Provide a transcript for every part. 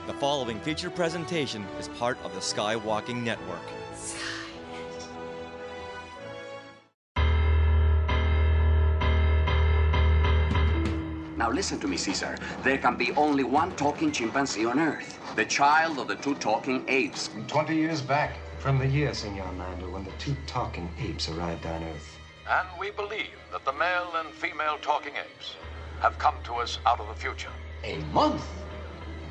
The following feature presentation is part of the Skywalking Network. Now listen to me, Caesar. There can be only one talking chimpanzee on Earth. The child of the two talking apes. 20 years back from the year, Senor Mando, when the two talking apes arrived on Earth. And we believe that the male and female talking apes have come to us out of the future. A month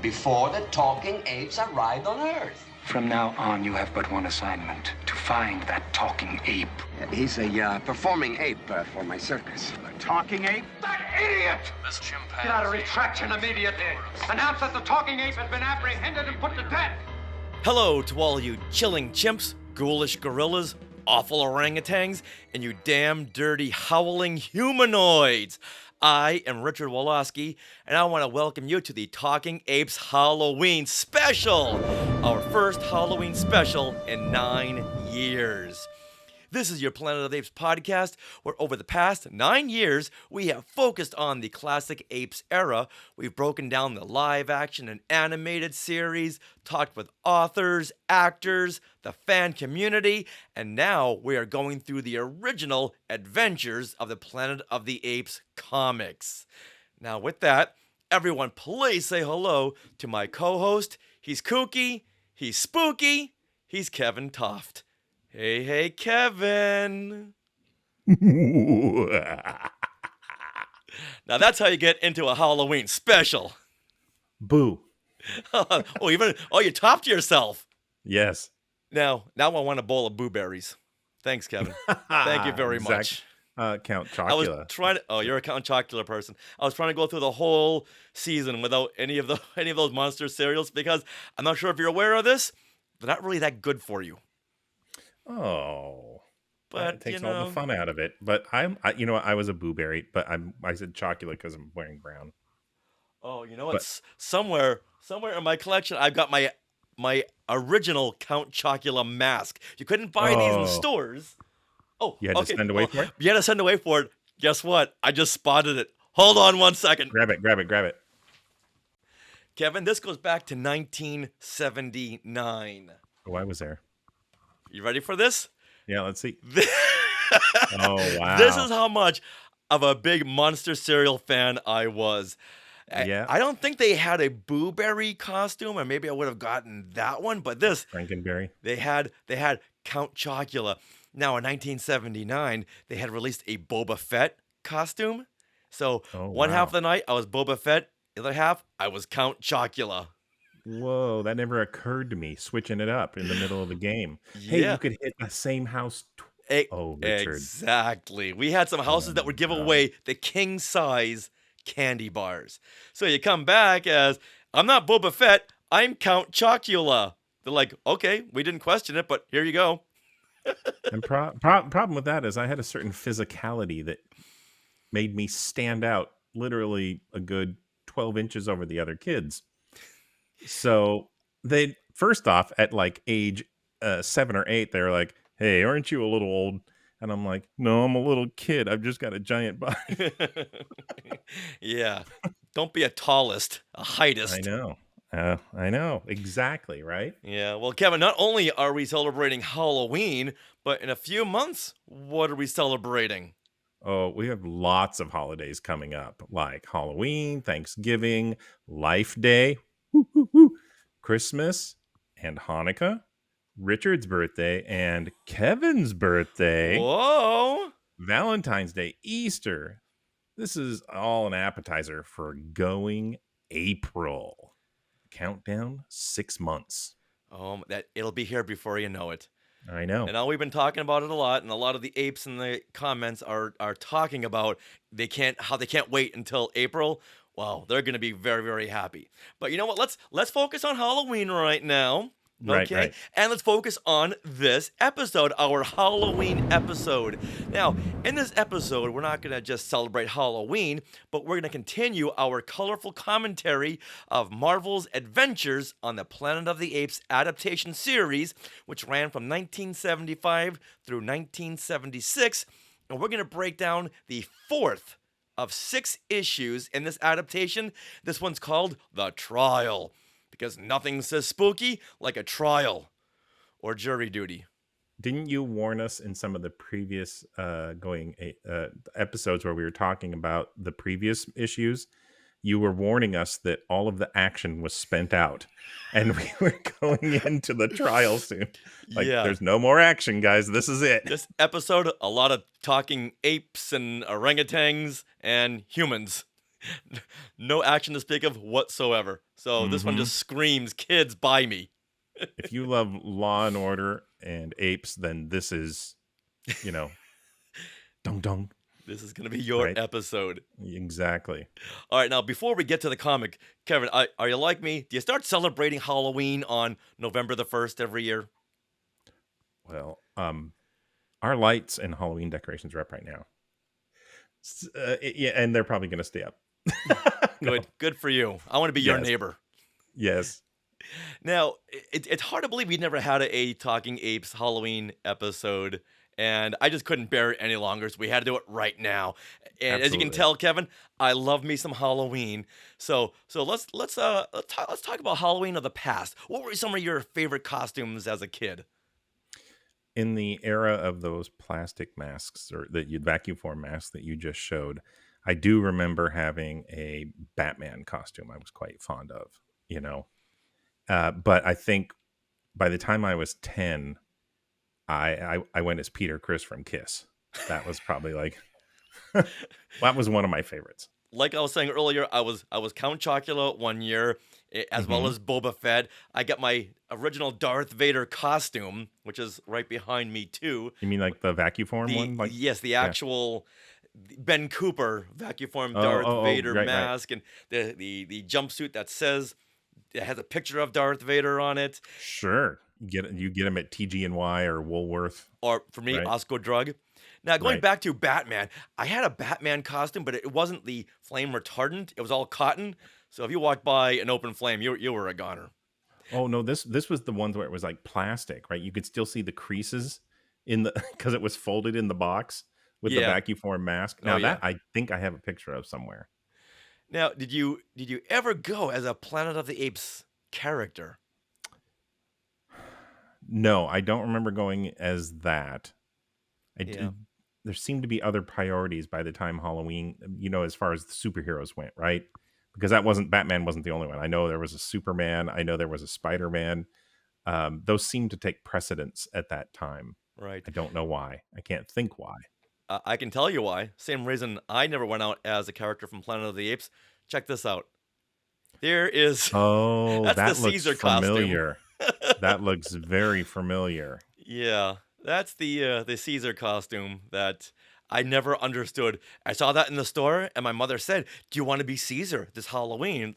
before the talking apes arrived on Earth. From now on, you have but one assignment: to find that talking ape. He's a performing ape for my circus. A talking ape? That idiot! This chimpanzee... Get out of retraction immediately. Announce that the talking ape has been apprehended and put to death. Hello to all you chilling chimps, ghoulish gorillas, awful orangutans, and you damn dirty howling humanoids. I am Richard Woloski, and I want to welcome you to the Talking Apes Halloween Special, our first Halloween special in 9 years. This is your Planet of the Apes podcast, where over the past 9 years, we have focused on the classic Apes era. We've broken down the live action and animated series, talked with authors, actors, the fan community, and now we are going through the original adventures of the Planet of the Apes comics. Now with that, everyone please say hello to my co-host. He's kooky, he's spooky, he's Kevin Toft. Hey, Kevin. Now that's how you get into a Halloween special. Boo. You topped yourself. Yes. Now I want a bowl of booberries. Thanks, Kevin. Thank you very much. Count Chocula. I was trying to. Oh, you're a Count Chocula person. I was trying to go through the whole season without any of those monster cereals because I'm not sure if you're aware of this. They're not really that good for you. Oh, but it takes all the fun out of it. But I was a booberry, but I said Chocula because I'm wearing brown. Oh, you know what? Somewhere in my collection, I've got my original Count Chocula mask. You couldn't buy these in stores. Oh, you had to send away for it? You had to send away for it. Guess what? I just spotted it. Hold on one second. Grab it. Kevin, this goes back to 1979. Oh, I was there. You ready for this? Yeah, let's see. Oh, wow. This is how much of a big monster cereal fan I was. Yeah. I don't think they had a Boo-Berry costume, or maybe I would have gotten that one, but this Frankenberry. They had Count Chocula. Now in 1979, they had released a Boba Fett costume. So one half of the night I was Boba Fett, the other half I was Count Chocula. Whoa, that never occurred to me, switching it up in the middle of the game. Hey, you could hit the same house. Richard. Exactly. We had some houses that would give away the king-size candy bars. So you come back as, I'm not Boba Fett, I'm Count Chocula. They're like, okay, we didn't question it, but here you go. And problem with that is I had a certain physicality that made me stand out literally a good 12 inches over the other kids. So they, first off, at like age 7 or 8, they're like, hey, aren't you a little old? And I'm like, no, I'm a little kid. I've just got a giant body. Yeah. Don't be a tallest, a heightest. I know. Exactly, right? Yeah. Well, Kevin, not only are we celebrating Halloween, but in a few months, what are we celebrating? Oh, we have lots of holidays coming up, like Halloween, Thanksgiving, Life Day, Christmas, and Hanukkah, Richard's birthday, and Kevin's birthday. Whoa! Valentine's Day, Easter. This is all an appetizer for going April. Countdown 6 months. That it'll be here before you know it. I know. And now we've been talking about it a lot, and a lot of the apes in the comments are talking about how they can't wait until April. Wow, they're going to be very, very happy. But you know what? Let's focus on Halloween right now. Okay, right. And let's focus on this episode, our Halloween episode. Now, in this episode, we're not going to just celebrate Halloween, but we're going to continue our colorful commentary of Marvel's adventures on the Planet of the Apes adaptation series, which ran from 1975 through 1976. And we're going to break down the fourth of 6 issues in this adaptation. This one's called The Trial. because nothing says spooky like a trial or jury duty. Didn't you warn us in some of the previous episodes where we were talking about the previous issues? You were warning us that all of the action was spent out and we were going into the trial soon. Like, Yeah. there's no more action, guys. This is it. This episode, a lot of talking apes and orangutans and humans. No action to speak of whatsoever. So this one just screams, kids, buy me. If you love Law and Order and apes, then this is, dong dong. This is going to be your Right. episode. Exactly. All right, now before we get to the comic, Kevin, are you like me? Do you start celebrating Halloween on November the 1st every year? Well, our lights and Halloween decorations are up right now. Yeah, and they're probably going to stay up. No. Good for you. I want to be your Yes. neighbor. Yes. Now, it's hard to believe we never had a Talking Apes Halloween episode, and I just couldn't bear it any longer, so we had to do it right now. And as you can Absolutely. tell, Kevin, I love me some Halloween. So let's talk about Halloween of the past. What were some of your favorite costumes as a kid? In the era of those plastic masks or vacuum form masks that you just showed, I do remember having a Batman costume I was quite fond of, but I think by the time I was 10, I went as Peter Criss from Kiss. That was probably like, that was one of my favorites. Like I was saying earlier, I was Count Chocula one year, as well as Boba Fett. I got my original Darth Vader costume, which is right behind me too. You mean like the vacuum form one? Like, Yes, the actual Ben Cooper vacuum form Darth Vader right. mask, and the jumpsuit that says it has a picture of Darth Vader on it. Sure. You get them at TG&Y or Woolworth. Or for me, Right. Osco Drug. Now, going Right. back to Batman, I had a Batman costume, but it wasn't the flame retardant. It was all cotton. So if you walked by an open flame, you were a goner. Oh no, this was the ones where it was like plastic, right? You could still see the creases in the because it was folded in the box with the Yeah. vacuum form mask. Now Oh, yeah. that I think I have a picture of somewhere. Now, did you ever go as a Planet of the Apes character? No, I don't remember going as that. Yeah. There seemed to be other priorities by the time Halloween, as far as the superheroes went, right? Because Batman wasn't the only one. I know there was a Superman. I know there was a Spider-Man. Those seemed to take precedence at that time. Right. I don't know why. I can't think why. I can tell you why. Same reason I never went out as a character from Planet of the Apes. Check this out. There is. Oh, That's that the looks Caesar costume. familiar. That looks very familiar. Yeah, that's the Caesar costume that I never understood. I saw that in the store, and my mother said, "Do you want to be Caesar this Halloween?"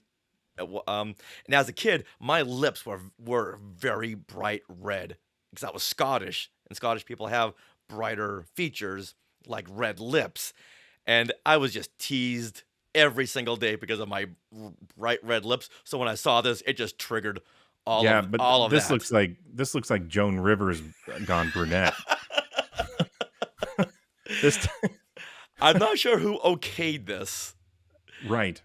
And as a kid, my lips were very bright red because I was Scottish, and Scottish people have brighter features like red lips, and I was just teased every single day because of my bright red lips. So when I saw this, it just triggered all of this that. looks like Joan Rivers gone brunette. This I'm not sure who okayed this. right,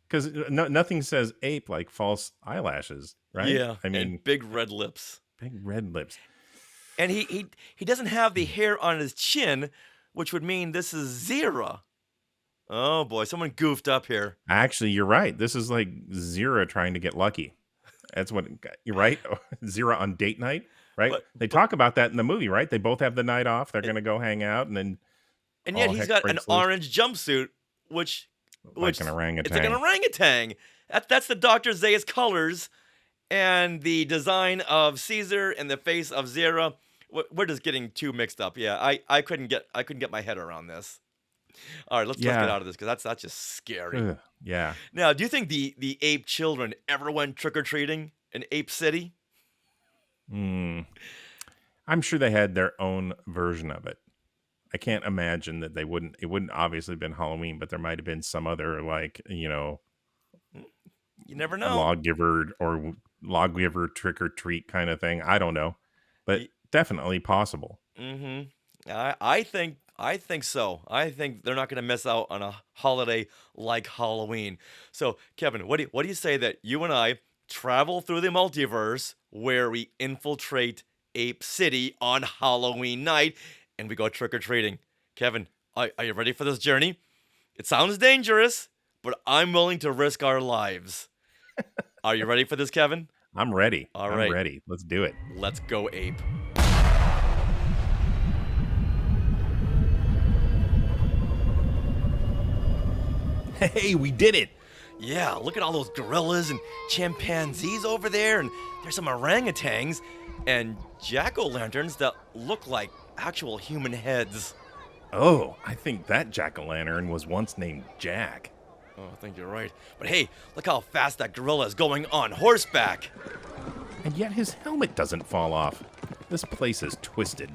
because nothing says ape like false eyelashes, right? Yeah, I mean, and big red lips. big red lips. And he doesn't have the hair on his chin, which would mean this is Zira. Oh boy, someone goofed up here. Actually, you're right. This is like Zira trying to get lucky. That's what you're right. Zira on date night, right? They talk about that in the movie, right? They both have the night off. They're going to go hang out, and then Yet all he's heck got an breaks loose. orange jumpsuit, which Like an orangutan. It's like an orangutan. That's the Dr. Zayas colors, and the design of Caesar and the face of Zira. We're just getting too mixed up. Yeah, I couldn't get my head around this. All right, let's get Yeah. out of this because that's just scary. Ugh, yeah. Now, do you think the ape children ever went trick or treating in Ape City? I'm sure they had their own version of it. I can't imagine that they wouldn't. It wouldn't obviously been Halloween, but there might have been some other You never know. lawgiver trick or treat kind of thing. I don't know, but definitely possible. Mm-hmm. I think so. I think they're not going to miss out on a holiday like Halloween. So, Kevin, what do you say that you and I travel through the multiverse where we infiltrate Ape City on Halloween night and we go trick-or-treating. Kevin, are you ready for this journey? It sounds dangerous, but I'm willing to risk our lives. Are you ready for this, Kevin? I'm ready. All right. I'm ready. Let's do it. Let's go, Ape. Hey, we did it. Yeah, look at all those gorillas and chimpanzees over there, and there's some orangutans and jack-o'-lanterns that look like actual human heads. Oh, I think that jack-o'-lantern was once named Jack. Oh, I think you're right. But hey, look how fast that gorilla is going on horseback. And yet his helmet doesn't fall off. This place is twisted.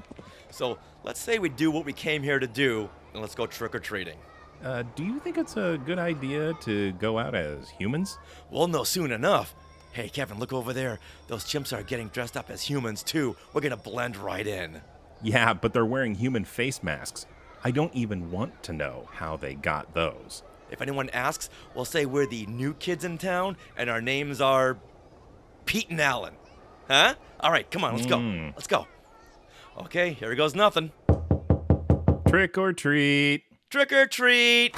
So let's say we do what we came here to do, and let's go trick-or-treating. Do you think it's a good idea to go out as humans? We'll know soon enough. Hey, Kevin, look over there. Those chimps are getting dressed up as humans, too. We're gonna blend right in. Yeah, but they're wearing human face masks. I don't even want to know how they got those. If anyone asks, we'll say we're the new kids in town, and our names are Pete and Alan. Huh? All right, come on, let's go. Let's go. Okay, here goes nothing. Trick or treat. Trick or treat.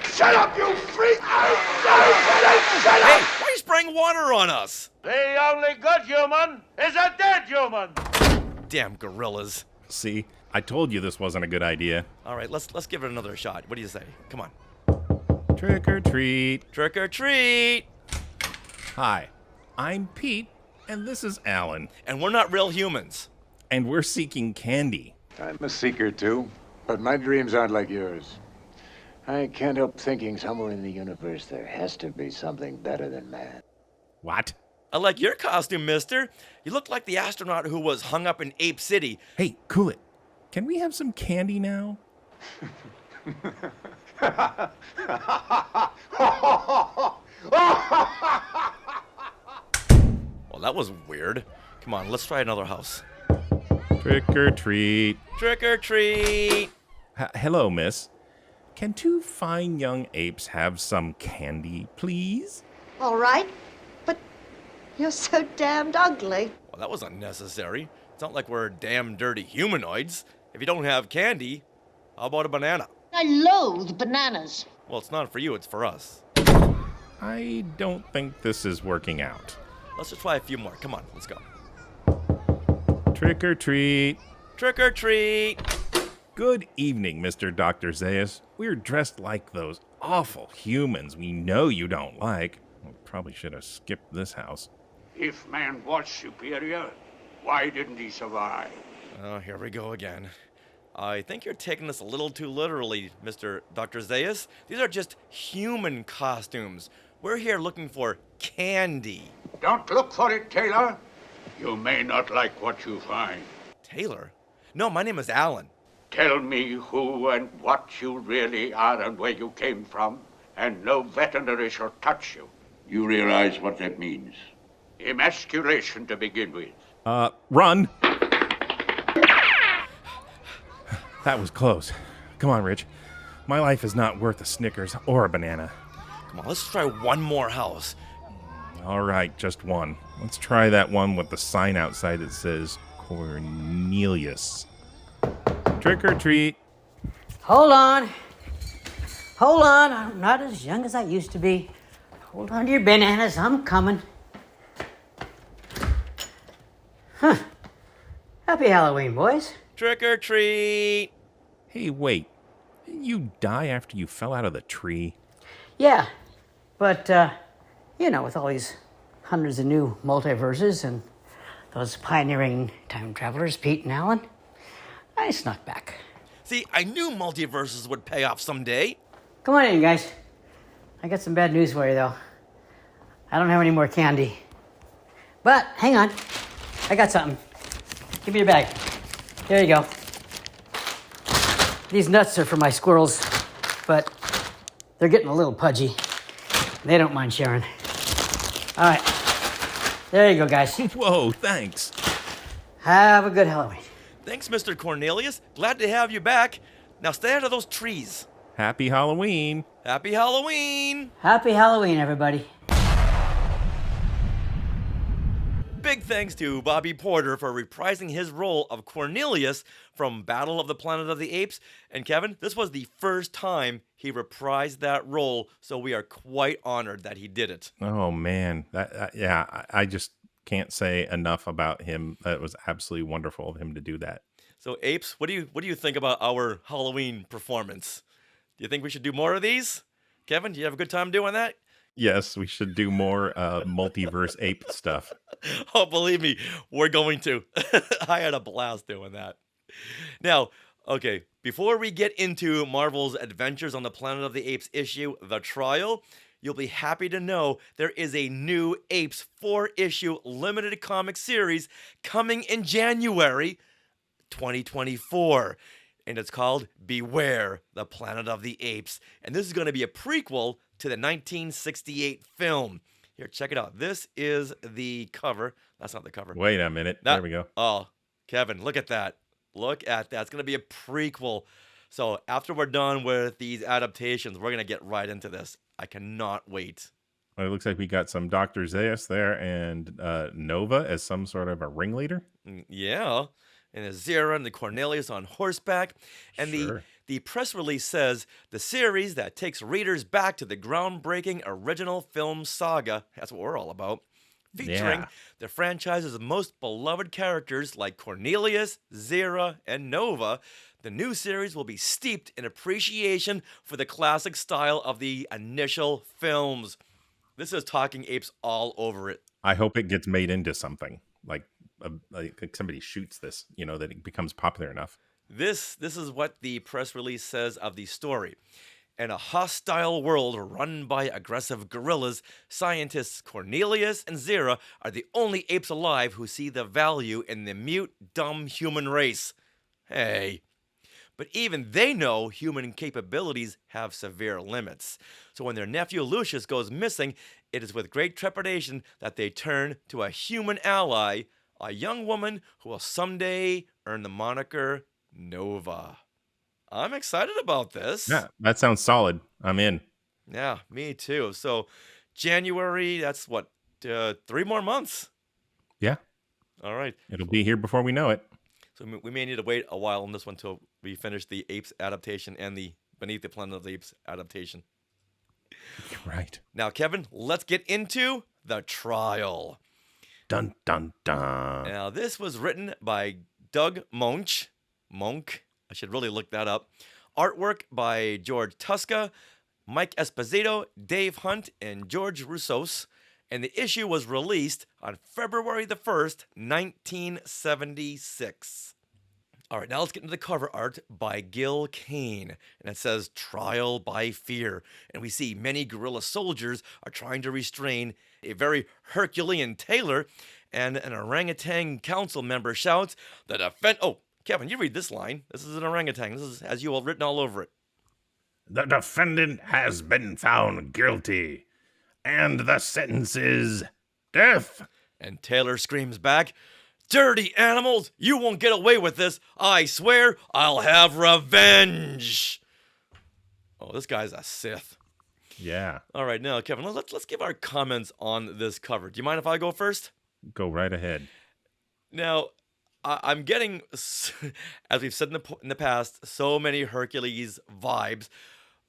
Shut up, you freak! Shut Hey, up! why are you spraying water on us? The only good human is a dead human! Damn gorillas. See, I told you this wasn't a good idea. All right, let's give it another shot. What do you say? Come on. Trick or treat. Trick or treat. Hi, I'm Pete, and this is Alan. And we're not real humans. And we're seeking candy. I'm a seeker too, but my dreams aren't like yours. I can't help thinking somewhere in the universe there has to be something better than man. What? I like your costume, mister. You look like the astronaut who was hung up in Ape City. Hey, cool it. Can we have some candy now? Well, that was weird. Come on, let's try another house. Trick or treat. Trick or treat. Hello, miss. Can two fine young apes have some candy, please? All right, but you're so damned ugly. Well, that was unnecessary. It's not like we're damn dirty humanoids. If you don't have candy, how about a banana? I loathe bananas. Well, it's not for you, it's for us. I don't think this is working out. Let's just try a few more. Come on, let's go. Trick or treat. Trick or treat. Good evening, Mr. Dr. Zaius. We're dressed like those awful humans we know you don't like. We probably should have skipped this house. If man was superior, why didn't he survive? Oh, here we go again. I think you're taking this a little too literally, Mr. Dr. Zaius. These are just human costumes. We're here looking for candy. Don't look for it, Taylor. You may not like what you find. Taylor? No, my name is Alan. Tell me who and what you really are and where you came from, and no veterinary shall touch you. You realize what that means? Emasculation to begin with. Run! That was close. Come on, Rich. My life is not worth a Snickers or a banana. Come on, let's try one more house. All right, just one. Let's try that one with the sign outside that says Cornelius. Trick or treat. Hold on. Hold on. I'm not as young as I used to be. Hold on to your bananas. I'm coming. Huh. Happy Halloween, boys. Trick or treat. Hey, wait. Didn't you die after you fell out of the tree? Yeah, but, with all these hundreds of new multiverses and those pioneering time travelers, Pete and Alan, I snuck back. See, I knew multiverses would pay off someday. Come on in, guys. I got some bad news for you, though. I don't have any more candy. But, hang on. I got something. Give me your bag. There you go. These nuts are for my squirrels, but they're getting a little pudgy. They don't mind sharing. All right. There you go, guys. Whoa, thanks. Have a good Halloween. Thanks, Mr. Cornelius. Glad to have you back. Now stay out of those trees. Happy Halloween. Happy Halloween. Happy Halloween, everybody. big thanks to Bobby Porter for reprising his role of Cornelius from Battle of the Planet of the Apes. And Kevin, this was the first time he reprised that role, so we are quite honored that he did it. Oh man, I just can't say enough about him. It was absolutely wonderful of him to do that. So Apes, what do you think about our Halloween performance? Do you think we should do more of these? Kevin, do you have a good time doing that? Yes, we should do more multiverse ape stuff. Oh, believe me, we're going to. I had a blast doing that. Now, okay, before we get into Marvel's Adventures on the Planet of the Apes issue, The Trial, you'll be happy to know there is a new Apes 4-issue limited comic series coming in January 2024. And it's called Beware the Planet of the Apes. And this is going to be a prequel to the 1968 film. Here, check it out. This is the cover. That's not the cover. Wait a minute. There we go. Oh, Kevin, look at that. Look at that. It's going to be a prequel. So after we're done with these adaptations, we're going to get right into this. I cannot wait. Well, it looks like we got some Dr. Zaius there and Nova as some sort of a ringleader. Yeah. And the Zera and the Cornelius on horseback. And Sure. the press release says the series that takes readers back to the groundbreaking original film saga, that's what we're all about, featuring the franchise's most beloved characters like Cornelius, Zera, and Nova. The new series will be steeped in appreciation for the classic style of the initial films. This is Talking Apes all over it. I hope it gets made into something like somebody shoots this, that it becomes popular enough. This is what the press release says of the story. In a hostile world run by aggressive gorillas, scientists Cornelius and Zera are the only apes alive who see the value in the mute, dumb human race. Hey. But even they know human capabilities have severe limits. So when their nephew Lucius goes missing, it is with great trepidation that they turn to a human ally, a young woman who will someday earn the moniker Nova. I'm excited about this. Yeah, that sounds solid. I'm in. Yeah, me too. So January, that's what, 3 more months? Yeah. All right. It'll be here before we know it. So we may need to wait a while on this one until we finish the Apes adaptation and the Beneath the Planet of the Apes adaptation. Right. Now, Kevin, let's get into The Trial. Dun, dun, dun. Now, this was written by Doug Monk. I should really look that up. Artwork by George Tuska, Mike Esposito, Dave Hunt, and George Roussos. And the issue was released on February the 1st, 1976. All right, now let's get into the cover art by Gil Kane. And it says, Trial by Fear. And we see many guerrilla soldiers are trying to restrain a very Herculean tailor. And an orangutan council member shouts, Oh, Kevin, you read this line. This is an orangutan. This has you all written all over it. The defendant has been found guilty, and the sentence is death. And Taylor screams back, Dirty animals, you won't get away with this. I swear I'll have revenge. Oh, this guy's a Sith. Yeah. All right, now, Kevin, let's give our comments on this cover. Do you mind if I go first? Go right ahead. Now, I'm getting, as we've said in the past, so many Hercules vibes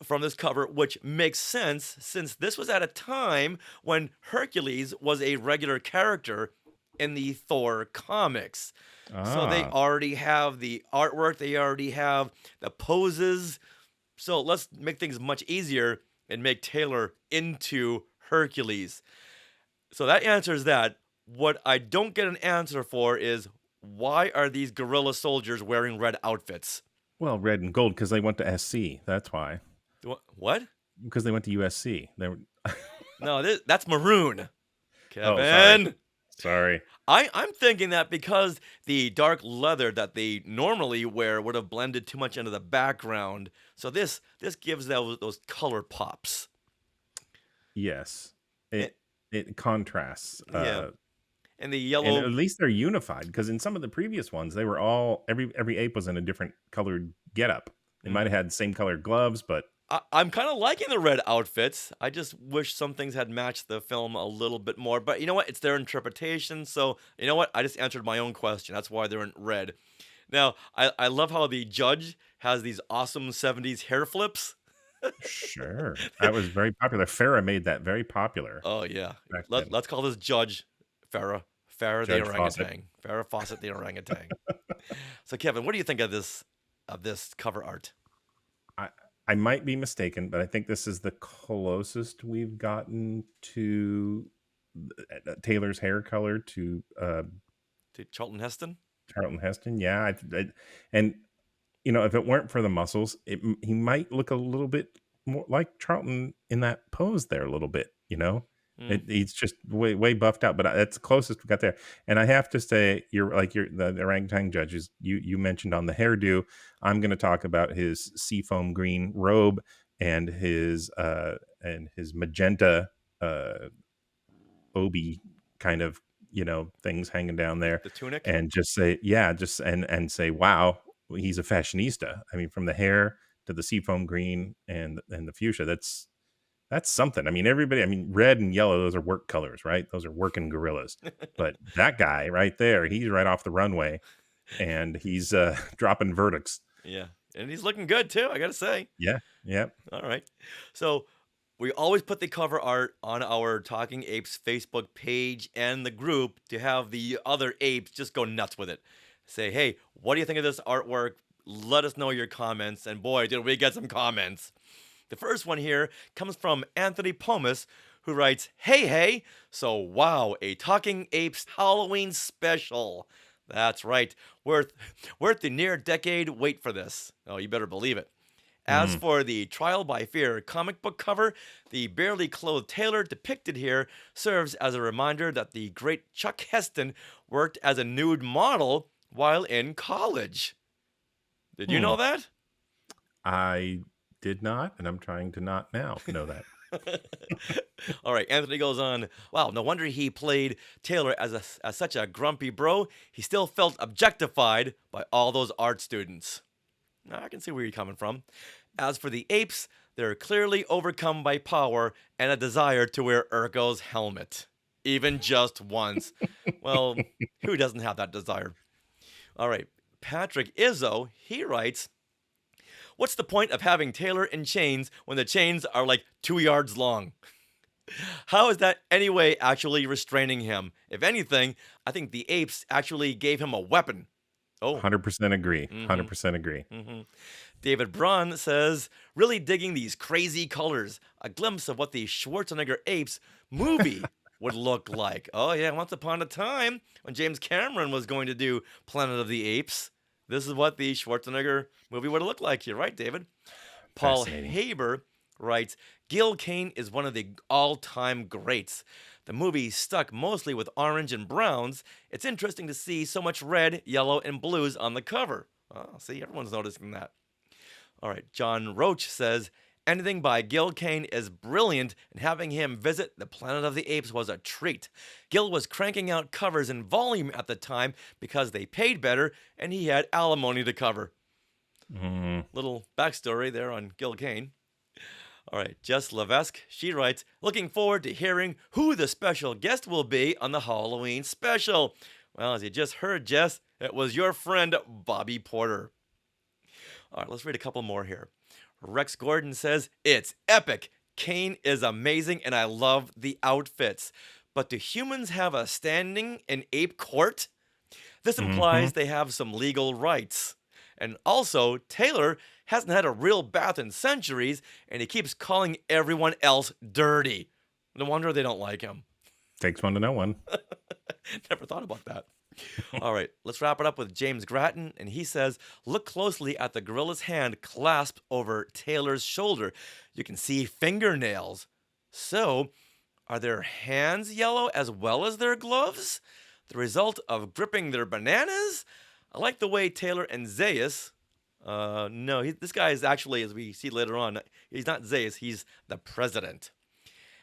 from this cover, which makes sense since this was at a time when Hercules was a regular character in the Thor comics. So they already have the artwork, they already have the poses. So let's make things much easier and make Taylor into Hercules. So that answers that. What I don't get an answer for is, why are these guerrilla soldiers wearing red outfits? Well, red and gold because they went to SC. That's why. What? Because they went to USC. They were... No, that's maroon. Oh, Kevin. sorry. I'm thinking that because the dark leather that they normally wear would have blended too much into the background. So this gives those color pops. Yes. It contrasts. Yeah. And the yellow. And at least they're unified, because in some of the previous ones, they were all every ape was in a different colored getup. They might have had the same colored gloves, but I'm kind of liking the red outfits. I just wish some things had matched the film a little bit more. But you know what? It's their interpretation. So you know what? I just answered my own question. That's why they're in red. Now, I love how the judge has these awesome 70s hair flips. Sure. That was very popular. Farrah made that very popular Oh, yeah. back then. Let's call this Judge Farrah. Farrah the Judge Fawcett. orangutan. Farrah Fawcett the orangutan. So, Kevin, what do you think of this cover art? I might be mistaken, but I think this is the closest we've gotten to Taylor's hair color to To Charlton Heston? Charlton Heston. Yeah, and you know, if it weren't for the muscles, he might look a little bit more like Charlton in that pose there a little bit. You know, he's just way buffed out, but that's the closest we got there. And I have to say, the orangutan judges you mentioned on the hairdo. I'm going to talk about his seafoam green robe and his magenta obi kind of, you know, things hanging down there, The tunic? and just say, yeah, just and say, wow, he's a fashionista. I mean, from the hair to the seafoam green and the fuchsia, that's something. I mean, everybody, I mean, red and yellow, those are work colors, right? Those are working gorillas. But that guy right there, he's right off the runway, and he's dropping verdicts. Yeah. And he's looking good, too, I got to say. Yeah. All right. So we always put the cover art on our Talking Apes Facebook page and the group to have the other apes just go nuts with it. Say, hey, what do you think of this artwork? Let us know your comments. And boy, did we get some comments. The first one here comes from Anthony Pomus, who writes, hey, so wow, a Talking Apes Halloween Special. That's right, worth the near decade wait for this. Oh, you better believe it. As for the Trial by Fear comic book cover, the barely clothed Taylor depicted here serves as a reminder that the great Chuck Heston worked as a nude model while in college. Did you know that? I did not, and I'm trying to not now know that. All right, Anthony goes on, wow, no wonder he played Taylor as such a grumpy bro. He still felt objectified by all those art students. Now, I can see where you're coming from. As for the apes, they're clearly overcome by power and a desire to wear Urko's helmet. Even just once. Well, who doesn't have that desire? All right, Patrick Izzo, he writes, what's the point of having Taylor in chains when the chains are like 2 yards long? How is that anyway actually restraining him? If anything, I think the apes actually gave him a weapon. Oh, 100% agree. 100% agree. David Braun says, really digging these crazy colors. A glimpse of what the Schwarzenegger Apes movie would look like. Oh, yeah, once upon a time when James Cameron was going to do Planet of the Apes, this is what the Schwarzenegger movie would look like. You're right, David. Paul Haber writes, Gil Kane is one of the all-time greats. The movie stuck mostly with orange and browns. It's interesting to see so much red, yellow, and blues on the cover. Oh, see, everyone's noticing that. All right, John Roach says, anything by Gil Kane is brilliant, and having him visit the Planet of the Apes was a treat. Gil was cranking out covers in volume at the time because they paid better, and he had alimony to cover. Little backstory there on Gil Kane. All right, Jess Levesque, she writes, looking forward to hearing who the special guest will be on the Halloween special. Well, as you just heard, Jess, it was your friend Bobby Porter. All right, let's read a couple more here. Rex Gordon says, it's epic. Kane is amazing, and I love the outfits. But do humans have a standing in ape court? This implies they have some legal rights. And also, Taylor hasn't had a real bath in centuries, and he keeps calling everyone else dirty. No wonder they don't like him. Takes one to know one. Never thought about that. All right, let's wrap it up with James Grattan, and he says, look closely at the gorilla's hand clasped over Taylor's shoulder. You can see fingernails. So, are their hands yellow as well as their gloves? The result of gripping their bananas? I like the way Taylor and Zaius, this guy is actually, as we see later on, he's not Zaius, he's the president.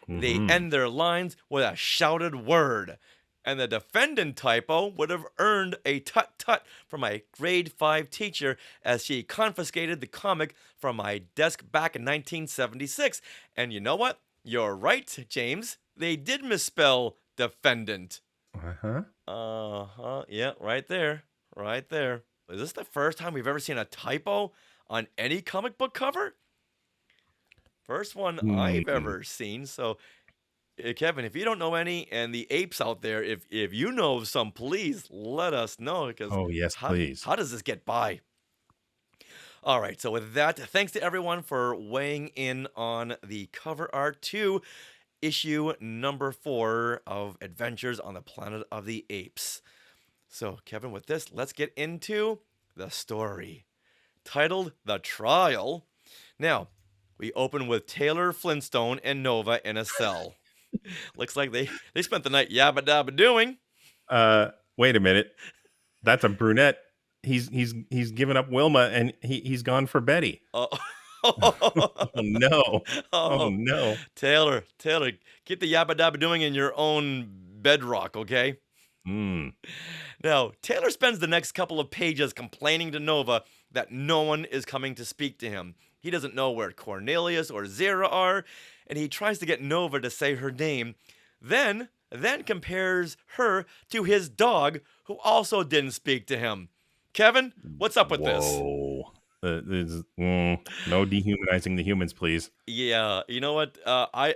They end their lines with a shouted word. And the defendant typo would have earned a tut-tut from my grade 5 teacher as she confiscated the comic from my desk back in 1976. And you know what? You're right, James. They did misspell defendant. Uh-huh. Uh-huh. Yeah, right there. Right there. Is this the first time we've ever seen a typo on any comic book cover? First one I've ever seen. So, Kevin, if you don't know any, and the apes out there, if you know of some, please let us know. Because Oh, yes, please. How does this get by? All right. So with that, thanks to everyone for weighing in on the cover art to issue number 4 of Adventures on the Planet of the Apes. So, Kevin, with this, let's get into the story. Titled The Trial. Now, we open with Taylor, Flintstone, and Nova in a cell. Looks like they spent the night yabba dabba doing. Wait a minute. That's a brunette. He's given up Wilma and he's gone for Betty. Oh, Oh no. Oh no. Taylor, keep the yabba dabba doing in your own bedrock, okay? Now, Taylor spends the next couple of pages complaining to Nova that no one is coming to speak to him. He doesn't know where Cornelius or Zira are, and he tries to get Nova to say her name, then compares her to his dog, who also didn't speak to him. Kevin, what's up with this? No dehumanizing the humans, please. Yeah, you know what? I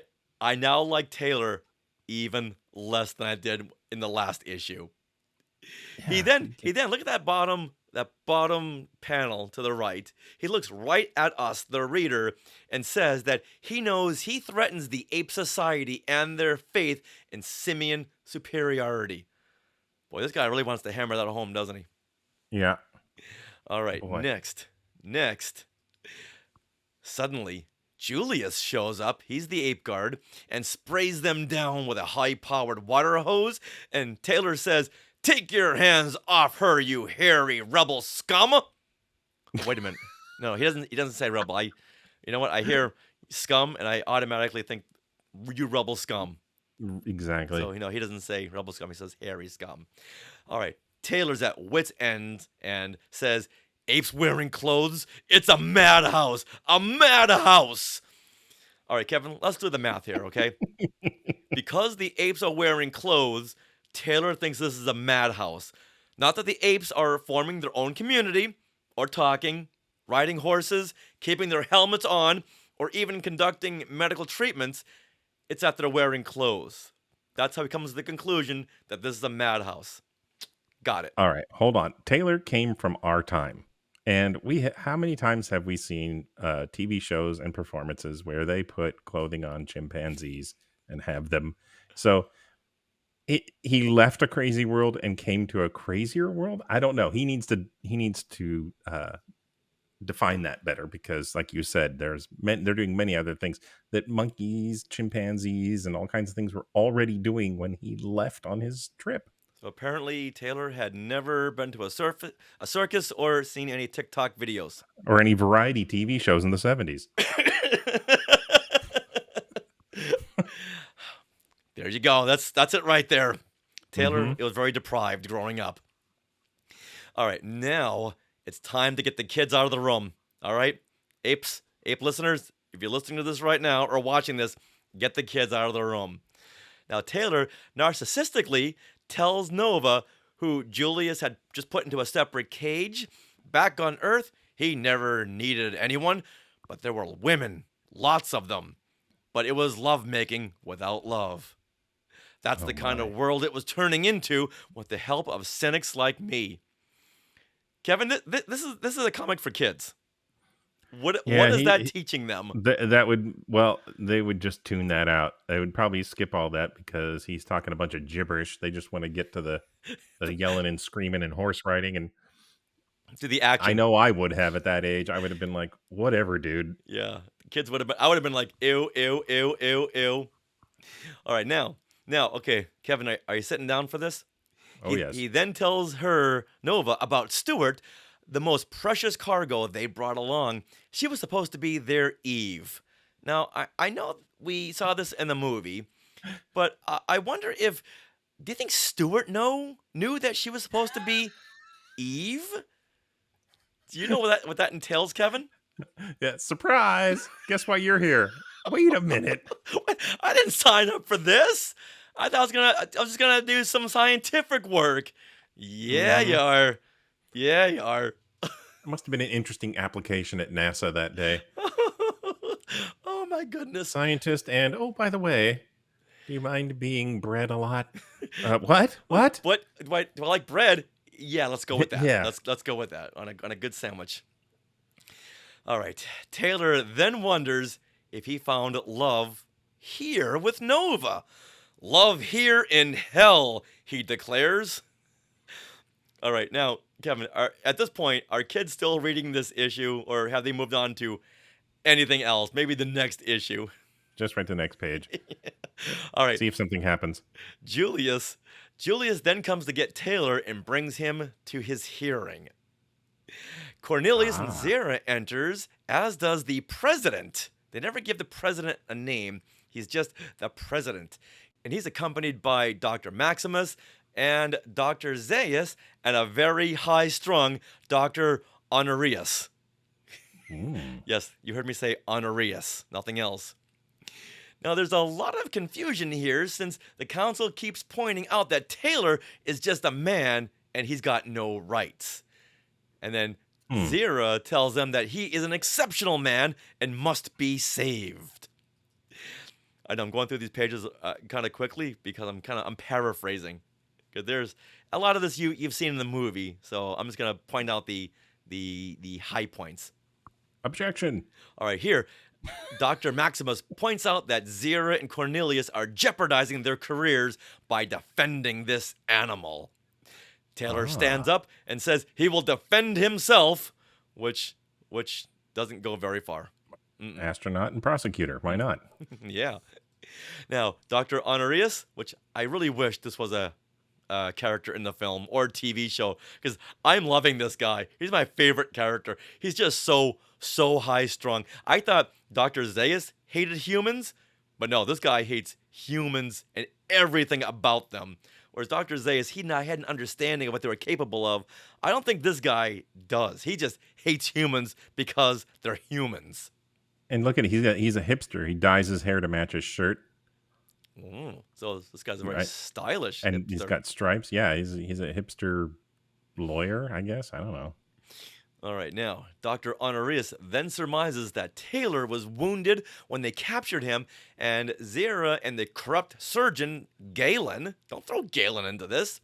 now like Taylor even less than I did in the last issue. Yeah. He then look at that bottom panel to the right. He looks right at us, the reader, and says that he knows he threatens the ape society and their faith in simian superiority. Boy, this guy really wants to hammer that home, doesn't he? Yeah. All right, next. Suddenly, Julius shows up, he's the ape guard, and sprays them down with a high-powered water hose, and Taylor says, "Take your hands off her, you hairy rebel scum!" Oh, wait a minute. No, he doesn't say rebel. You know what? I hear scum, and I automatically think, you rebel scum. Exactly. So, he doesn't say rebel scum, he says hairy scum. All right, Taylor's at wit's end and says, "Apes wearing clothes? It's a madhouse! A madhouse!" All right, Kevin, let's do the math here, okay? Because the apes are wearing clothes, Taylor thinks this is a madhouse. Not that the apes are forming their own community, or talking, riding horses, keeping their helmets on, or even conducting medical treatments. It's that they're wearing clothes. That's how he comes to the conclusion that this is a madhouse. Got it. All right, hold on. Taylor came from our time. And how many times have we seen TV shows and performances where they put clothing on chimpanzees and have them? So he left a crazy world and came to a crazier world. I don't know. He needs to define that better, because, like you said, they're doing many other things that monkeys, chimpanzees, and all kinds of things were already doing when he left on his trip. So apparently Taylor had never been to a circus or seen any TikTok videos. Or any variety TV shows in the 70s. There you go. That's it right there. Taylor was very deprived growing up. All right, now it's time to get the kids out of the room. All right? Ape listeners, if you're listening to this right now or watching this, get the kids out of the room. Now, Taylor narcissistically tells Nova, who Julius had just put into a separate cage, back on Earth, he never needed anyone, but there were women, lots of them. But it was lovemaking without love. That's the kind of world it was turning into with the help of cynics like me. Kevin, this is a comic for kids. What is that teaching them? They would just tune that out. They would probably skip all that because he's talking a bunch of gibberish. They just want to get to the yelling and screaming and horse riding and to the action. I know I would have at that age. I would have been like, whatever, dude. Yeah, kids would have been. I would have been like, ew, ew, ew, ew, ew. All right, now, okay, Kevin, are you sitting down for this? Yes. He then tells her, Nova, about Stuart, the most precious cargo they brought along. She was supposed to be their Eve. Now, I know we saw this in the movie, but I wonder if Do you think Stuart knew that she was supposed to be Eve? Do you know what that entails, Kevin? Yeah, surprise. Guess why you're here? Wait a minute. I didn't sign up for this. I thought I was just gonna do some scientific work. Yeah, you are. Yeah, you are. It must have been an interesting application at NASA that day. Oh my goodness. Scientist and, oh, by the way, do you mind being bred a lot? What? What? What? Do I like bread? Yeah, let's go with that. Yeah. Let's go with that on a good sandwich. All right. Taylor then wonders if he found love here with Nova. Love here in hell, he declares. All right, now, Kevin, at this point, are kids still reading this issue, or have they moved on to anything else? Maybe the next issue. Just read the next page. All right. See if something happens. Julius then comes to get Taylor and brings him to his hearing. Cornelius and Zara enters, as does the president. They never give the president a name. He's just the president. And he's accompanied by Dr. Maximus and Dr. Zaius and a very high-strung Dr. Honorius. Yes, you heard me say Honorius, nothing else. Now, there's a lot of confusion here since the council keeps pointing out that Taylor is just a man and he's got no rights. And then Zira tells them that he is an exceptional man and must be saved. I know I'm going through these pages kind of quickly because I'm paraphrasing. Because there's a lot of this you've seen in the movie, so I'm just gonna point out the high points. Objection. All right, here, Dr. Maximus points out that Zira and Cornelius are jeopardizing their careers by defending this animal. Taylor stands up and says he will defend himself, which doesn't go very far. Astronaut and prosecutor. Why not? Yeah. Now, Dr. Honorius, which I really wish this was a character in the film or TV show, because I'm loving this guy. He's my favorite character. He's just so high-strung. I thought Dr. Zaius hated humans, but no, this guy hates humans and everything about them. Whereas Dr. Zaius, he had an understanding of what they were capable of. I don't think this guy does. He just hates humans because they're humans. And look at it. He's a hipster. He dyes his hair to match his shirt. So this guy's very stylish. And hipster. he's got stripes. Yeah, he's a hipster lawyer, I guess. I don't know. All right, now, Dr. Honorius then surmises that Taylor was wounded when they captured him, and Zira and the corrupt surgeon, Galen, don't throw Galen into this,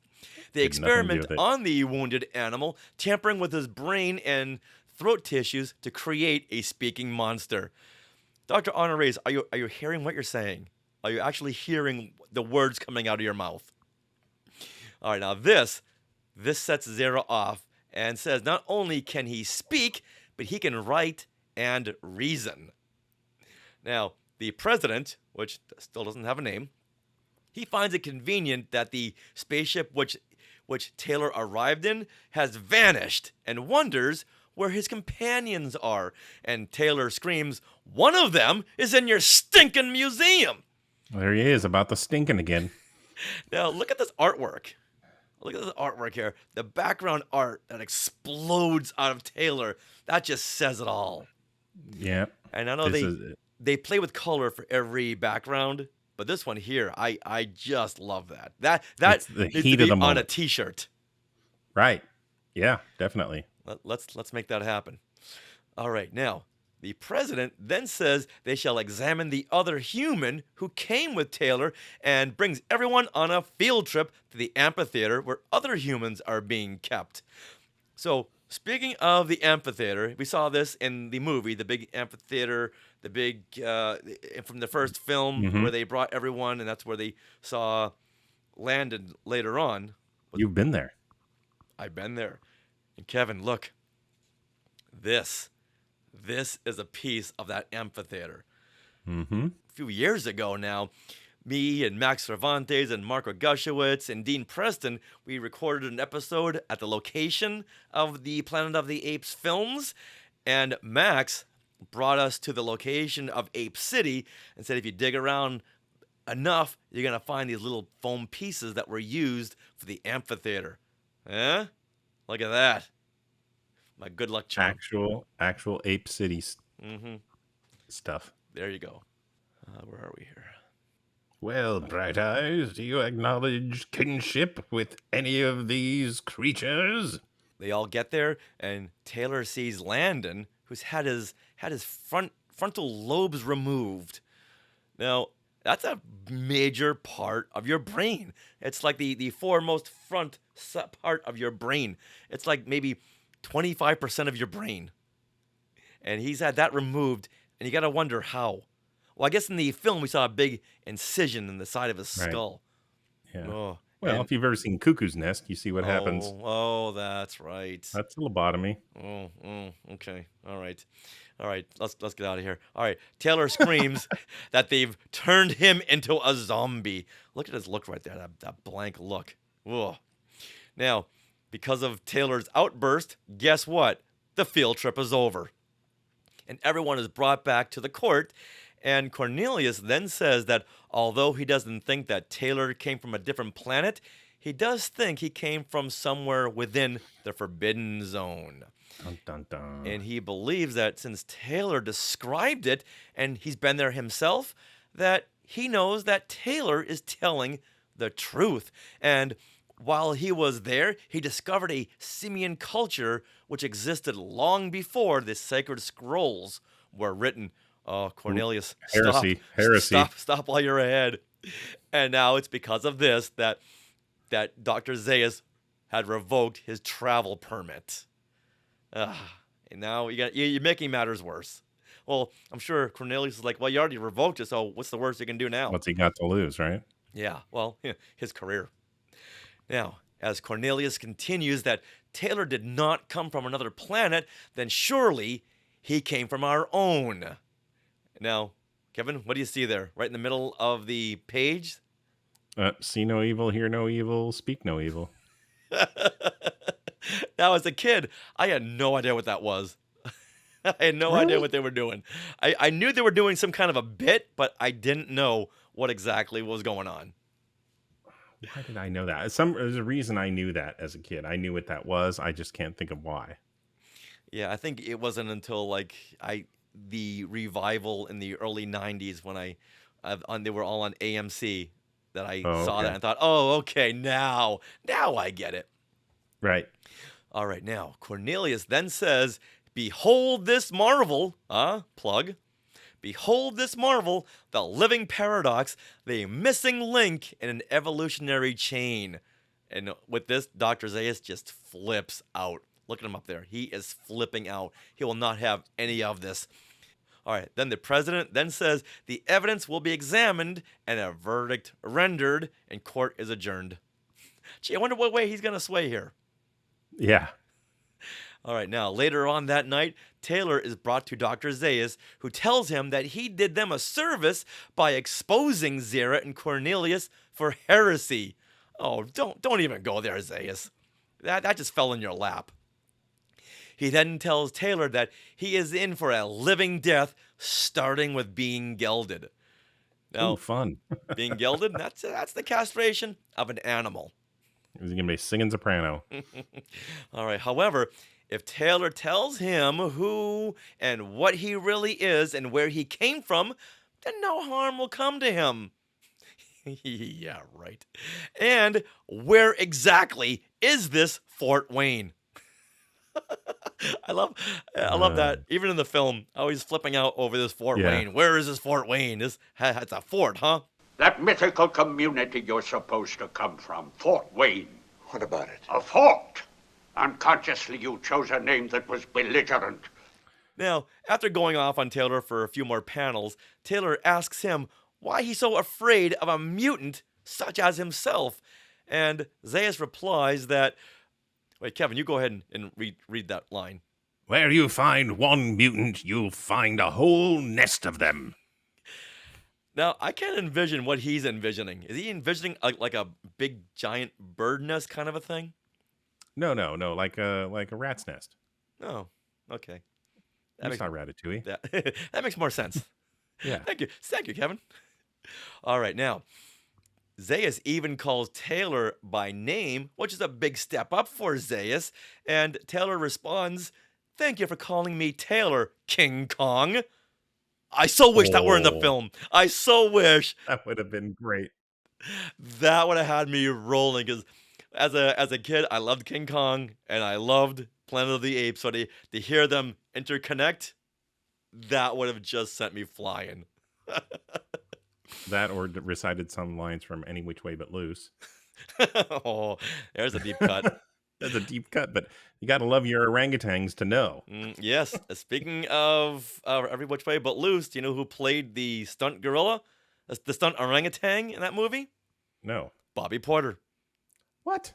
they experiment on the wounded animal, tampering with his brain and throat tissues to create a speaking monster. Dr. Honorius, are you hearing what you're saying? Are you actually hearing the words coming out of your mouth? All right, now this sets Zira off and says not only can he speak, but he can write and reason. Now, the president, which still doesn't have a name, he finds it convenient that the spaceship which Taylor arrived in has vanished and wonders where his companions are. And Taylor screams, "One of them is in your stinking museum!" There he is, about the stinking again. Now, look at this artwork. Look at this artwork here. The background art that explodes out of Taylor. That just says it all. Yeah. And I know they play with color for every background, but this one here, I just love that. That the needs heat to of be the on moment. a T-shirt. Right. Yeah, definitely. Let's make that happen. All right, now the president then says they shall examine the other human who came with Taylor and brings everyone on a field trip to the amphitheater where other humans are being kept. So, speaking of the amphitheater, we saw this in the movie, the big amphitheater, from the first film where they brought everyone, and that's where they saw Landon later on. You've been there. I've been there. And Kevin, look. This is a piece of that amphitheater. A few years ago now, me and Max Cervantes and Marco Gushewitz and Dean Preston, we recorded an episode at the location of the Planet of the Apes films, and Max brought us to the location of Ape City and said if you dig around enough, you're going to find these little foam pieces that were used for the amphitheater. Huh? Look at that. My good luck charm. Actual Ape City Mm-hmm. stuff. There you go. Where are we here? Well, Bright Eyes, do you acknowledge kinship with any of these creatures? They all get there, and Taylor sees Landon, who's had his frontal lobes removed. Now, that's a major part of your brain. It's like the foremost front part of your brain. It's like maybe 25% of your brain. And he's had that removed, and you got to wonder how. Well, I guess in the film we saw a big incision in the side of his skull. Yeah. Oh, well, if you've ever seen Cuckoo's Nest, you see what happens. Oh, that's right. That's a lobotomy. Okay. All right. Let's get out of here. All right. Taylor screams that they've turned him into a zombie. Look at his look right there. That blank look. Whoa. Now, because of Taylor's outburst, guess what? The field trip is over. And everyone is brought back to the court. And Cornelius then says that although he doesn't think that Taylor came from a different planet, he does think he came from somewhere within the Forbidden Zone. Dun, dun, dun. And he believes that since Taylor described it, and he's been there himself, that he knows that Taylor is telling the truth. And while he was there, he discovered a simian culture which existed long before the sacred scrolls were written. Oh, Cornelius, Heresy. Stop while you're ahead. And now it's because of this that Dr. Zaius had revoked his travel permit. And now you're making matters worse. Well, I'm sure Cornelius is like, well, you already revoked it, so what's the worst you can do now? What's he got to lose, right? Yeah, well, his career. Now, as Cornelius continues that Taylor did not come from another planet, then surely he came from our own. Now, Kevin, what do you see there? Right in the middle of the page? See no evil, hear no evil, speak no evil. Now, as a kid, I had no idea what that was. I had no idea what they were doing. I knew they were doing some kind of a bit, but I didn't know what exactly was going on. Why did I know that? There's a reason I knew that as a kid. I knew what that was. I just can't think of why. Yeah, I think it wasn't until the revival in the early 90s when they were all on AMC that I saw that and thought, oh, okay, now I get it. Right. All right, now Cornelius then says, behold this marvel, plug. Behold this marvel, the living paradox, the missing link in an evolutionary chain. And with this, Dr. Zaius just flips out. Look at him up there. He is flipping out. He will not have any of this. All right, then the president then says the evidence will be examined and a verdict rendered and court is adjourned. Gee, I wonder what way he's going to sway here. Yeah. All right, now, later on that night, Taylor is brought to Dr. Zaius, who tells him that he did them a service by exposing Zara and Cornelius for heresy. Oh, don't even go there, Zaius. That just fell in your lap. He then tells Taylor that he is in for a living death, starting with being gelded. Now, Ooh, fun. being gelded, that's the castration of an animal. He's going to be singing soprano. All right, however, if Taylor tells him who and what he really is and where he came from, then no harm will come to him. Yeah, right. And where exactly is this Fort Wayne? I love that. Even in the film, always flipping out over this Fort Wayne. Where is this Fort Wayne? It's a fort, huh? That mythical community you're supposed to come from, Fort Wayne. What about it? A fort. Unconsciously, you chose a name that was belligerent. Now, after going off on Taylor for a few more panels, Taylor asks him why he's so afraid of a mutant such as himself. And Zaius replies that... Wait, Kevin, you go ahead and read that line. Where you find one mutant, you'll find a whole nest of them. Now, I can't envision what he's envisioning. Is he envisioning like a big, giant bird nest kind of a thing? No, like a rat's nest. Oh, okay. That's not Ratatouille. That makes more sense. Yeah. Thank you, Kevin. All right, now, Zaius even calls Taylor by name, which is a big step up for Zaius, and Taylor responds, "Thank you for calling me Taylor, King Kong." I so wish that were in the Oh, film. I so wish that would have been great. that would have had me rolling, because as a kid, I loved King Kong and I loved Planet of the Apes. So to hear them interconnect, that would have just sent me flying. That or recited some lines from Any Which Way But Loose. Oh, there's a deep cut. That's a deep cut, but you got to love your orangutans to know. Yes. Speaking of Every Which Way But Loose, do you know who played the stunt gorilla? The stunt orangutan in that movie? No. Bobby Porter. What?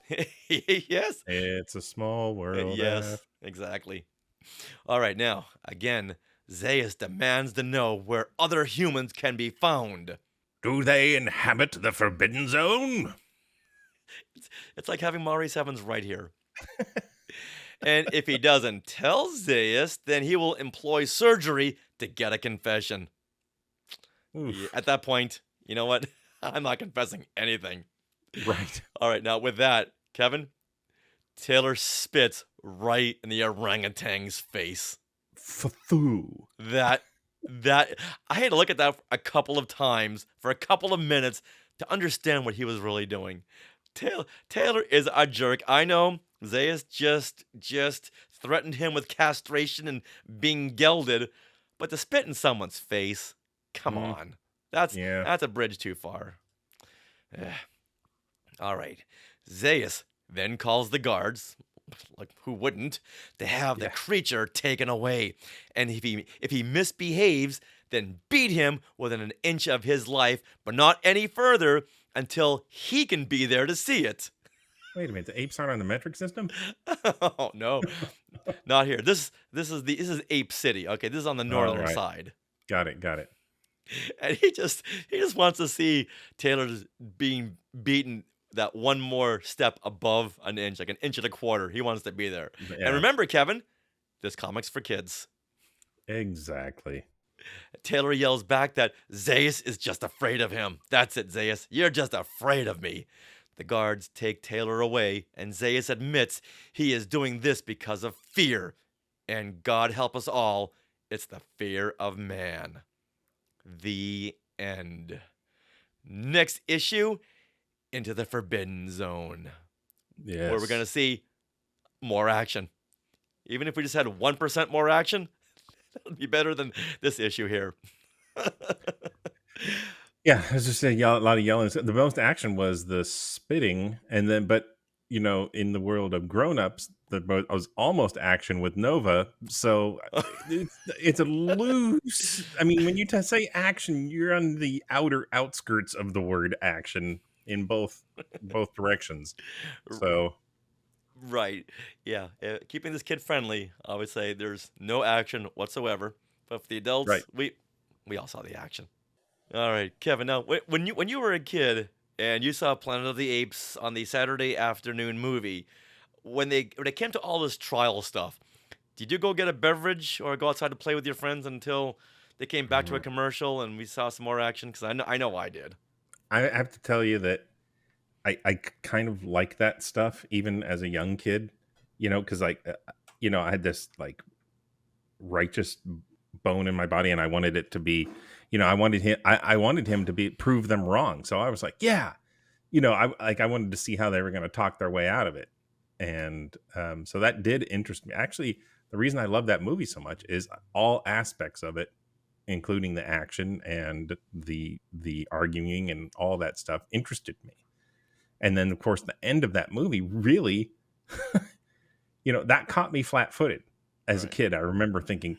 Yes. It's a small world. Yes, exactly. All right, now, again, Zaius demands to know where other humans can be found. Do they inhabit the Forbidden Zone? It's like having Maurice Evans right here. And if he doesn't tell Zaius, then he will employ surgery to get a confession. Oof. At that point, you know what? I'm not confessing anything. Right. All right, now with that, Kevin, Taylor spits right in the orangutan's face. Foo. That I had to look at that a couple of times for a couple of minutes to understand what he was really doing. Taylor is a jerk. I know Zaius just threatened him with castration and being gelded, but to spit in someone's face, come on. That's a bridge too far. All right. Zaius then calls the guards, like who wouldn't, to have the creature taken away. And if he misbehaves, then beat him within an inch of his life, but not any further until he can be there to see it. Wait a minute, the apes aren't on the metric system? Oh no, not here. This is Ape City. Okay, this is on the northern side. Got it. And he just wants to see Taylor being beaten that one more step above an inch, like an inch and a quarter. He wants to be there. Yeah. And remember, Kevin, this comic's for kids. Exactly. Taylor yells back that Zaius is just afraid of him. That's it, Zaius. You're just afraid of me. The guards take Taylor away, and Zaius admits he is doing this because of fear. And God help us all, it's the fear of man. The end. Next issue, Into the Forbidden Zone. Yes. Where we're going to see more action. Even if we just had 1% more action, that would be better than this issue here. Yeah, I was just saying a lot of yelling. The most action was the spitting, and then, but you know, in the world of grown-ups, there was almost action with Nova. So it's a loose. I mean, when you say action, you're on the outer outskirts of the word action in both directions. So. Right. Yeah. Keeping this kid friendly, I would say there's no action whatsoever. But for the adults, we all saw the action. All right, Kevin. Now, when you were a kid and you saw Planet of the Apes on the Saturday afternoon movie, when it came to all this trial stuff, did you go get a beverage or go outside to play with your friends until they came back to a commercial and we saw some more action? Because I know I did. I have to tell you that I kind of like that stuff even as a young kid, you know, because I had this like righteous bone in my body and I wanted it to be, you know, I wanted him to prove them wrong. So I was like, yeah, you know, I wanted to see how they were going to talk their way out of it. And so that did interest me. Actually, the reason I love that movie so much is all aspects of it, including the action and the arguing and all that stuff, interested me. And then, of course, the end of that movie really, you know, that caught me flat-footed as a kid. I remember thinking,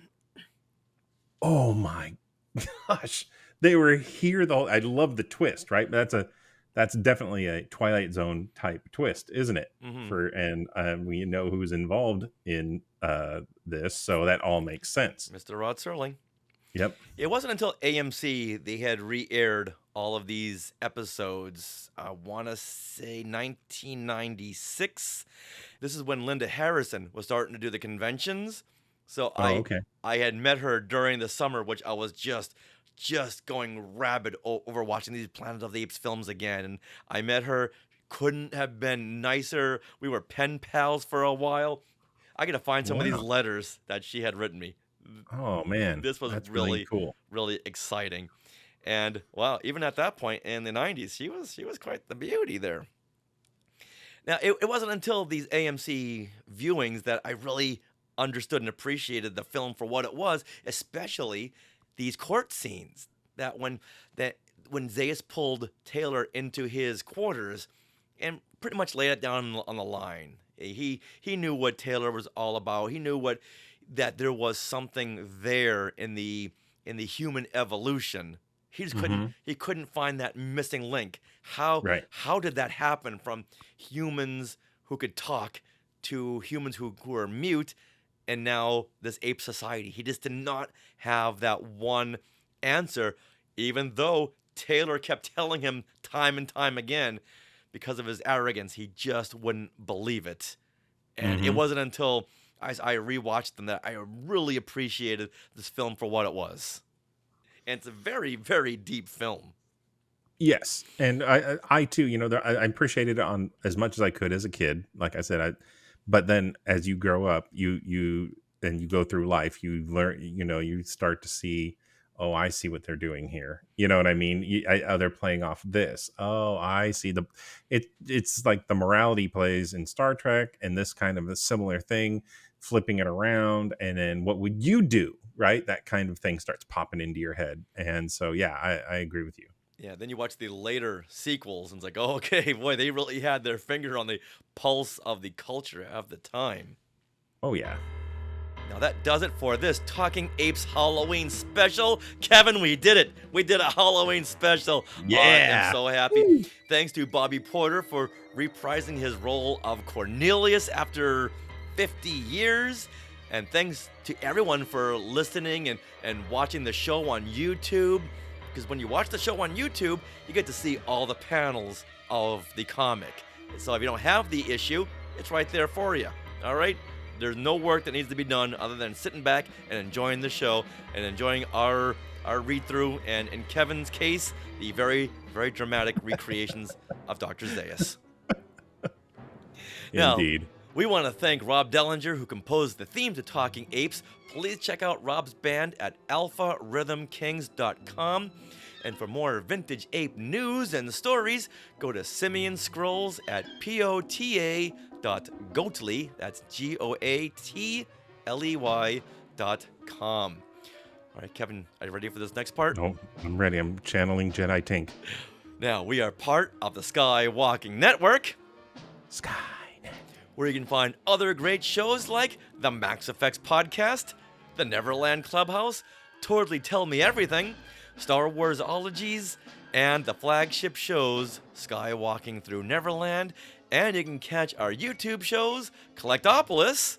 oh my gosh, they were here. I love the twist, right? That's definitely a Twilight Zone type twist, isn't it? Mm-hmm. And we know who's involved in this, so that all makes sense. Mr. Rod Serling. Yep. It wasn't until AMC they had re-aired all of these episodes. I want to say 1996. This is when Linda Harrison was starting to do the conventions. So I had met her during the summer, which I was just just going rabid over watching these Planet of the Apes films again. And I met her, couldn't have been nicer. We were pen pals for a while. I got to find some of these Wow. letters that she had written me. Oh man, This was that's really really, cool. really exciting. And wow, even at that point in the 90s, she was quite the beauty there. Now, it wasn't until these AMC viewings that I really understood and appreciated the film for what it was, especially these court scenes. When Zaius pulled Taylor into his quarters and pretty much laid it down on the line. He knew what Taylor was all about. He knew that there was something there in the human evolution. He just couldn't find that missing link. How did that happen from humans who could talk to humans who are mute, and now this ape society? He just did not have that one answer, even though Taylor kept telling him time and time again. Because of his arrogance, he just wouldn't believe it. And it wasn't until I rewatched them that I really appreciated this film for what it was. And it's a very, very deep film. Yes, and I too, I appreciated it on as much as I could as a kid. Like I said, but then as you grow up, you go through life, you learn, you start to see, oh, I see what they're doing here. You know what I mean? They're playing off this. Oh, I see it's like the morality plays in Star Trek, and this kind of a similar thing, flipping it around, and then what would you do? Right? That kind of thing starts popping into your head. And so, yeah, I agree with you. Yeah, then you watch the later sequels, and it's like, oh, okay, boy, they really had their finger on the pulse of the culture of the time. Oh, yeah. Now that does it for this Talking Apes Halloween Special. Kevin, we did it. We did a Halloween special. Yeah. I am so happy. Thanks to Bobby Porter for reprising his role of Cornelius after 50 years. And thanks to everyone for listening and watching the show on YouTube. Because when you watch the show on YouTube, you get to see all the panels of the comic. So if you don't have the issue, it's right there for you. All right? There's no work that needs to be done other than sitting back and enjoying the show and enjoying our read-through, and in Kevin's case, the very, very dramatic recreations of Dr. Zaius. Indeed. Now, we want to thank Rob Dellinger, who composed the theme to Talking Apes. Please check out Rob's band at alpharhythmkings.com. And for more vintage ape news and stories, go to Simeon Scrolls at pota.goatley, that's GOATLEY.com. All right, Kevin, are you ready for this next part? Oh, I'm ready. I'm channeling Jedi Tink. Now, we are part of the Skywalking Network, Skynet, where you can find other great shows like the Max Effects Podcast, the Neverland Clubhouse, Totally Tell Me Everything, Star Wars Ologies, and the flagship shows Skywalking Through Neverland. And you can catch our YouTube shows, Collectopolis,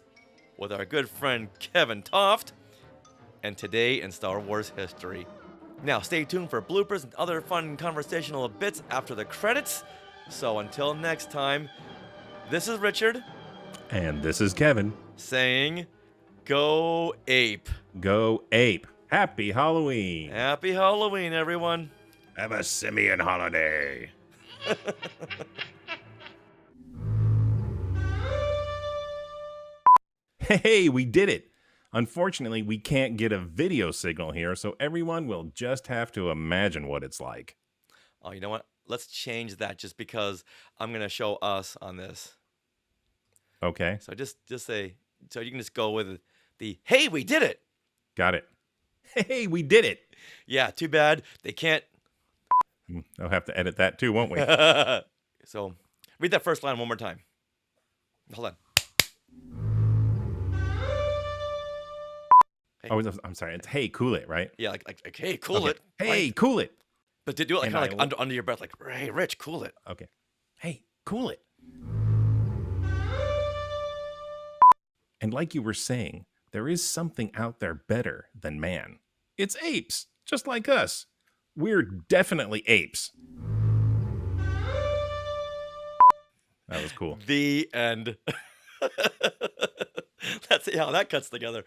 with our good friend Kevin Toft, and Today in Star Wars History. Now, stay tuned for bloopers and other fun conversational bits after the credits. So until next time, this is Richard. And this is Kevin. Saying, go ape. Go ape. Happy Halloween. Happy Halloween, everyone. Have a simian holiday. Hey, we did it. Unfortunately, we can't get a video signal here, so everyone will just have to imagine what it's like. Oh, you know what? Let's change that just because I'm going to show us on this. Okay. So just say, so you can just go with the, hey, we did it. Got it. Hey, we did it. Yeah, too bad. They can't. I'll have to edit that too, won't we? So read that first line one more time. Hold on. Hey. Oh, I'm sorry. It's hey, cool it, right? Yeah, like hey, cool Okay. it. Hey, Right? cool it. But to do it like And kind of I like under your breath, like, hey, Rich, cool it. Okay. Hey, cool it. And like you were saying, there is something out there better than man. It's apes, just like us. We're definitely apes. That was cool. The end. Let's see how that cuts together.